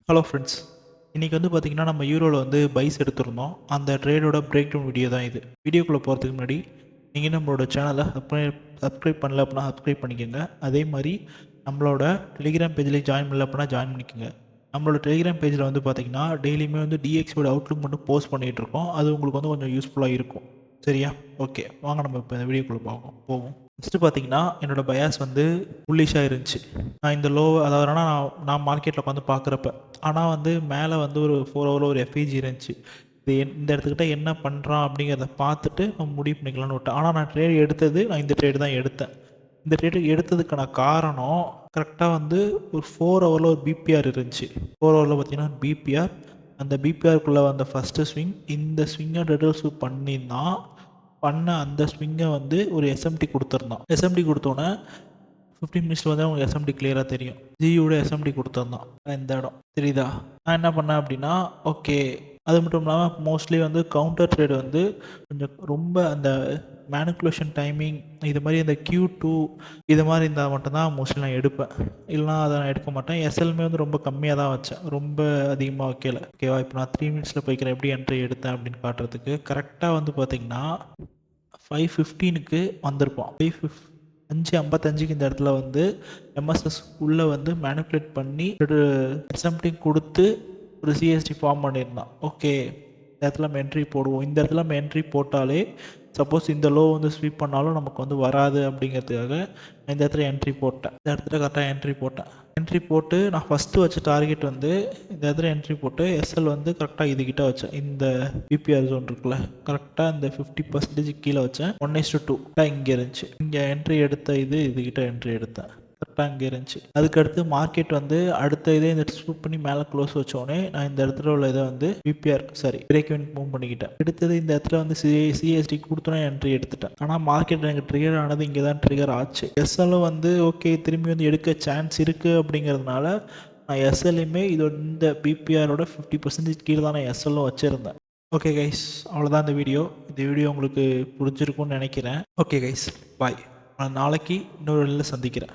Hello friends, இன்றைக்கி வந்து பார்த்திங்கன்னா நம்ம யூரோவில் வந்து பைஸ் எடுத்திருந்தோம். அந்த ட்ரேடோட பிரேக் டவுன் வீடியோ தான் இது. வீடியோக்குள்ளே போகிறதுக்கு முன்னாடி நீங்கள் நம்மளோட சேனலை சப்ஸ்கிரைப் பண்ணல அப்படின்னா சப்ஸ்கிரைப் பண்ணிக்கோங்க. அதே மாதிரி நம்மளோட டெலிகிராம் பேஜில் ஜாயின் பண்ணல அப்படின்னா ஜாயின் பண்ணிக்கோங்க. நம்மளோட டெலிகிராம் பேஜில் வந்து பார்த்திங்கன்னா டெய்லியுமே வந்து டிஎக்ஸோட அவுட்லுக் மட்டும் போஸ்ட் பண்ணிகிட்டு இருக்கோம். அது உங்களுக்கு வந்து கொஞ்சம் யூஸ்ஃபுல்லாக இருக்கும். சரியா? ஓகே, வாங்க நம்ம இப்போ இந்த வீடியோக்குள்ளே போவோம். ஃபஸ்ட்டு பார்த்தீங்கன்னா என்னோடய பயாஸ் வந்து புல்லிஷாக இருந்துச்சு. நான் இந்த அதாவது நான் மார்க்கெட்டில் உட்காந்து பார்க்குறப்ப ஆனால் வந்து மேலே வந்து ஒரு 4 ஹவரில் ஒரு எஃப்இஜி இருந்துச்சு. இது இந்த இடத்துக்கிட்ட என்ன பண்ணுறான் அப்படிங்கிறத பார்த்துட்டு நம்ம முடிவு பண்ணிக்கலாம்னு விட்டேன். ஆனால் நான் இந்த ட்ரேடு தான் எடுத்தேன். இந்த ட்ரேடு எடுத்ததுக்கான காரணம் கரெக்டாக வந்து ஒரு 4 ஹவரில் ஒரு பிபிஆர் இருந்துச்சு. 4 ஹவரில் பார்த்தீங்கன்னா பிபிஆர், அந்த பிபிஆருக்குள்ளே வந்த ஃபஸ்ட்டு ஸ்விங் இந்த ஸ்விங்கை ரிடர்ஸ் பண்ண அந்த ஸ்விங்கை வந்து ஒரு எஸ்எம்டி கொடுத்துருந்தான். எஸ்எம்டி கொடுத்தோன்னே 15 மினிட்ஸில் வந்து அவங்க எஸ்எம்டி கிளியராக தெரியும். ஜியோட எஸ்எம்டி கொடுத்துருந்தான். இந்த இடம் தெரியுதா? நான் என்ன பண்ணேன் அப்படின்னா, ஓகே, அது மட்டும் இல்லாமல் மோஸ்ட்லி வந்து கவுண்டர் ட்ரேடு வந்து கொஞ்சம் ரொம்ப அந்த மேனிப்புலேஷன் டைமிங் இது மாதிரி அந்த Q2 இது மாதிரி இருந்தால் மட்டும்தான் மோஸ்ட்லி நான் எடுப்பேன். இல்லைனா அதை நான் எடுக்க மாட்டேன். எஸ்எல்மே வந்து ரொம்ப கம்மியாக தான் வச்சேன், ரொம்ப அதிகமாக வைக்கல. ஓகேவா? இப்போ நான் 3 மினிட்ஸில் போய்க்கிறேன் எப்படி என்ட்ரி எடுத்தேன் அப்படின்னு காட்டுறதுக்கு. கரெக்டாக வந்து பார்த்தீங்கன்னா 5:15க்கு வந்திருப்போம். 5:55க்கு இந்த இடத்துல வந்து எம்எஸ்எஸ் உள்ளே வந்து மேனிப்புலேட் பண்ணி ஒரு எஸ்எம்டி கொடுத்து ஒரு சிஎஸ்டி ஃபார்ம் பண்ணியிருந்தான். ஓகே, இந்த இடத்துல நம்ம என்ட்ரி போடுவோம். இந்த இடத்துல நம்ம என்ட்ரி போட்டாலே சப்போஸ் இந்த லோ வந்து ஸ்வீப் பண்ணாலும் நமக்கு வந்து வராது அப்படிங்கிறதுக்காக இந்த இடத்துல என்ட்ரி போட்டேன். இந்த இடத்துல கரெக்டாக என்ட்ரி போட்டு நான் ஃபஸ்ட்டு வச்ச டார்கெட் வந்து இந்த இடத்துல என்ட்ரி போட்டு எஸ்எல் வந்து கரெக்டாக இதுக்கிட்ட வச்சேன். இந்த பிபிஆர் ஜோன் இருக்குல்ல, கரெக்டாக இந்த 50% கீழே வச்சேன். 1:2 இங்கே இருந்துச்சு. இங்கே என்ட்ரி எடுத்த இதுக்கிட்ட என்ட்ரி எடுத்தேன். கரெக்டாக இங்கே இருந்துச்சு. அதுக்கடுத்து மார்க்கெட் வந்து அடுத்த இந்த ஸ்வூப் பண்ணி மேலே க்ளோஸ் வச்சோடனே நான் இந்த இடத்துல உள்ள இதை வந்து பிரேக் இவன் மூவ் பண்ணிக்கிட்டேன். எடுத்தது இந்த இடத்துல வந்து சிஎஸ்டி கொடுத்தோன்னே என்ட்ரி எடுத்துட்டேன். ஆனால் மார்க்கெட் எனக்கு ட்ரிகர் ஆனது இங்கே தான் ட்ரிகர் ஆச்சு. எஸ்எல்லும் வந்து ஓகே திரும்பி வந்து எடுக்க சான்ஸ் இருக்குது அப்படிங்கிறதுனால நான் எஸ்எல்லையுமே இந்த பிபிஆரோட 50% கீழே தான் நான் எஸ்எல்லும் வச்சுருந்தேன். ஓகே கைஸ், அவ்வளோதான் இந்த வீடியோ உங்களுக்கு பிடிச்சிருக்கும்னு நினைக்கிறேன். ஓகே கைஸ், பாய். நான் நாளைக்கு இன்னொரு சந்திக்கிறேன்.